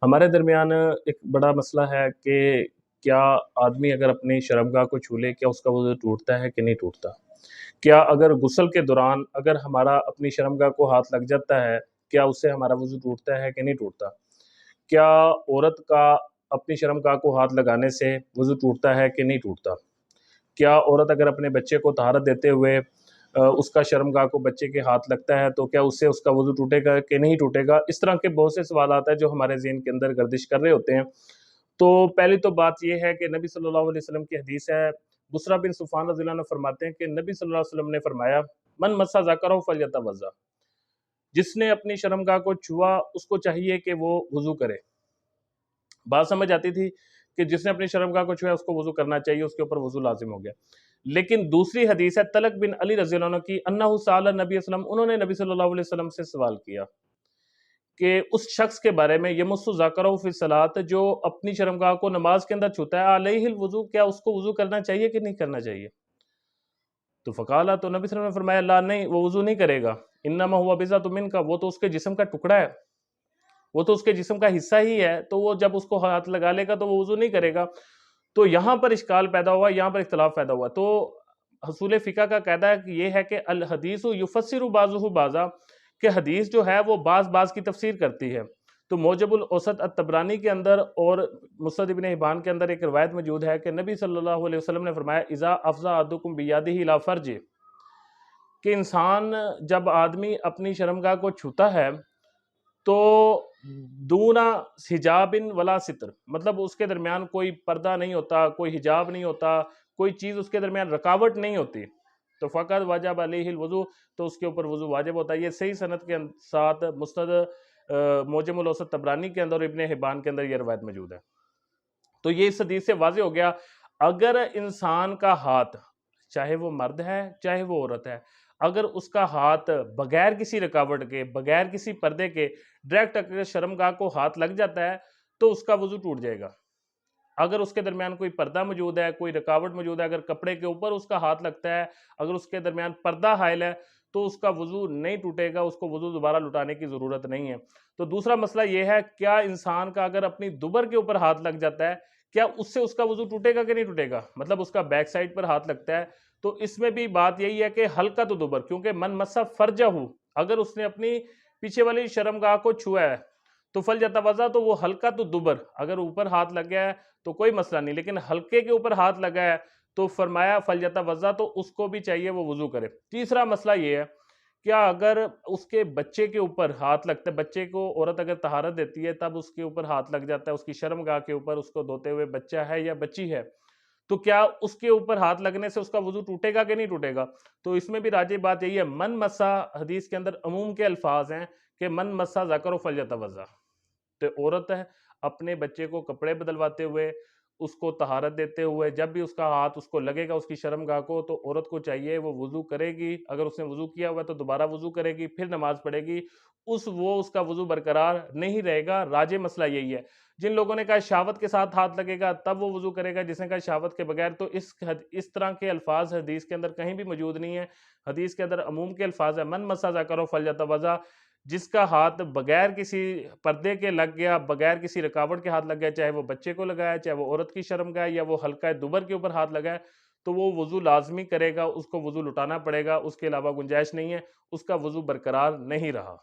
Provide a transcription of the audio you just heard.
ہمارے درمیان ایک بڑا مسئلہ ہے کہ کیا آدمی اگر اپنی شرمگاہ کو چھو لے کیا اس کا وضو ٹوٹتا ہے کہ نہیں ٹوٹتا؟ کیا اگر غسل کے دوران اگر ہمارا اپنی شرمگاہ کو ہاتھ لگ جاتا ہے کیا اس سے ہمارا وضو ٹوٹتا ہے کہ نہیں ٹوٹتا؟ کیا عورت کا اپنی شرمگاہ کو ہاتھ لگانے سے وضو ٹوٹتا ہے کہ نہیں ٹوٹتا؟ کیا عورت اگر اپنے بچے کو طہارت دیتے ہوئے اس کا شرمگاہ کو بچے کے ہاتھ لگتا ہے تو کیا اس سے اس کا وضو ٹوٹے گا کہ نہیں ٹوٹے گا؟ اس طرح کے بہت سے سوالات ہیں جو ہمارے ذہن کے اندر گردش کر رہے ہوتے ہیں۔ تو پہلی تو بات یہ ہے کہ نبی صلی اللہ علیہ وسلم کی حدیث ہے، بصرہ بن صفوان رضی اللہ عنہ فرماتے ہیں کہ نبی صلی اللہ علیہ وسلم نے فرمایا من مس ذکرہ فلیتوضا، جس نے اپنی شرمگاہ کو چھوا اس کو چاہیے کہ وہ وضو کرے۔ بات سمجھ آتی تھی کہ جس نے اپنی شرمگاہ کو چھویا اس کو وضو کرنا چاہیے، اس کے اوپر وضو لازم ہو گیا۔ لیکن دوسری حدیث ہے طلق بن علی رضی اللہ عنہ کی، انہ سأل نبی وسلم، انہوں نے نبی صلی اللہ علیہ وسلم سے سوال کیا کہ اس شخص کے بارے میں یمس ذکرہ فی الصلاۃ، جو اپنی شرمگاہ کو نماز کے اندر چھوتا ہے، علیہ الوضو، کیا اس کو وضو کرنا چاہیے کہ نہیں کرنا چاہیے؟ تو فقالا، تو نبی صلی اللہ علیہ وسلم نے فرمایا لا، نہیں، وہ وضو نہیں کرے گا، انما ہوا بضعۃ منک، وہ تو اس کے جسم کا ٹکڑا ہے، وہ تو اس کے جسم کا حصہ ہی ہے، تو وہ جب اس کو ہاتھ لگا لے گا تو وہ وضو نہیں کرے گا۔ تو یہاں پر اشکال پیدا ہوا، یہاں پر اختلاف پیدا ہوا۔ تو حصول فقہ کا قاعدہ یہ ہے کہ الحدیث یفسر بعضہ بعضا، کہ حدیث جو ہے وہ بعض کی تفسیر کرتی ہے۔ تو موجب الاوسط الطبرانی کے اندر اور مسند ابن حبان کے اندر ایک روایت موجود ہے کہ نبی صلی اللہ علیہ وسلم نے فرمایا اذا افضى احدکم بیدہ الی فرجہ، کہ انسان جب آدمی اپنی شرمگاہ کو چھوتا ہے تو دونا حجاب ولا ستر، مطلب اس کے درمیان کوئی پردہ نہیں ہوتا، کوئی حجاب نہیں ہوتا، کوئی چیز اس کے درمیان رکاوٹ نہیں ہوتی، تو فقط واجب علیہ الوضو، تو اس کے اوپر وضو واجب ہوتا ہے۔ یہ صحیح سند کے ساتھ مسند موجم الاوسط طبرانی کے اندر اور ابن حبان کے اندر یہ روایت موجود ہے۔ تو یہ اس حدیث سے واضح ہو گیا، اگر انسان کا ہاتھ، چاہے وہ مرد ہے چاہے وہ عورت ہے، اگر اس کا ہاتھ بغیر کسی رکاوٹ کے، بغیر کسی پردے کے ڈائریکٹ اگر شرمگاہ کو ہاتھ لگ جاتا ہے تو اس کا وضو ٹوٹ جائے گا۔ اگر اس کے درمیان کوئی پردہ موجود ہے، کوئی رکاوٹ موجود ہے، اگر کپڑے کے اوپر اس کا ہاتھ لگتا ہے، اگر اس کے درمیان پردہ حائل ہے تو اس کا وضو نہیں ٹوٹے گا، اس کو وضو دوبارہ لٹانے کی ضرورت نہیں ہے۔ تو دوسرا مسئلہ یہ ہے، کیا انسان کا اگر اپنی دبر کے اوپر ہاتھ لگ جاتا ہے، کیا اس سے اس کا وضو ٹوٹے گا کہ نہیں ٹوٹے گا؟ مطلب اس کا بیک سائڈ پر ہاتھ لگتا ہے تو اس میں بھی بات یہی ہے کہ ہلکا تو دبر، کیونکہ من مسا فرجہ ہو، اگر اس نے اپنی پیچھے والی شرمگاہ کو چھوا ہے تو فل یتوضا، تو وہ ہلکا تو دبر، اگر اوپر ہاتھ لگ گیا ہے تو کوئی مسئلہ نہیں، لیکن ہلکے کے اوپر ہاتھ لگا ہے تو فرمایا فل یتوضا، تو اس کو بھی چاہیے وہ وضو کرے۔ تیسرا مسئلہ یہ ہے، کیا اگر اس کے بچے کے اوپر ہاتھ لگتا ہے، بچے کو عورت اگر طہارت دیتی ہے تب اس کے اوپر ہاتھ لگ جاتا ہے، اس کی شرمگاہ کے اوپر، اس کو دھوتے ہوئے، بچہ ہے یا بچی ہے، تو کیا اس کے اوپر ہاتھ لگنے سے اس کا وضو ٹوٹے گا کہ نہیں ٹوٹے گا؟ تو اس میں بھی راجح بات یہی ہے، من مسا، حدیث کے اندر عموم کے الفاظ ہیں کہ من مسا ذکرہ فلیتوضا، تو عورت ہے اپنے بچے کو کپڑے بدلواتے ہوئے، اس کو طہارت دیتے ہوئے، جب بھی اس کا ہاتھ اس کو لگے گا اس کی شرمگاہ کو، تو عورت کو چاہیے وہ وضو کرے گی، اگر اس نے وضو کیا ہوا ہے تو دوبارہ وضو کرے گی، پھر نماز پڑھے گی، اس کا وضو برقرار نہیں رہے گا۔ راجح مسئلہ یہی ہے۔ جن لوگوں نے کہا شہوت کے ساتھ ہاتھ لگے گا تب وہ وضو کرے گا، جس نے کہا شہوت کے بغیر، تو اس طرح کے الفاظ حدیث کے اندر کہیں بھی موجود نہیں ہے۔ حدیث کے اندر عموم کے الفاظ ہے، من مسا ذکرہ فلیتوضا، جس کا ہاتھ بغیر کسی پردے کے لگ گیا، بغیر کسی رکاوٹ کے ہاتھ لگ گیا، چاہے وہ بچے کو لگایا، چاہے وہ عورت کی شرمگاہ یا وہ ہلکا دبر کے اوپر ہاتھ لگا ہے، تو وہ وضو لازمی کرے گا، اس کو وضو لٹانا پڑے گا، اس کے علاوہ گنجائش نہیں ہے، اس کا وضو برقرار نہیں رہا۔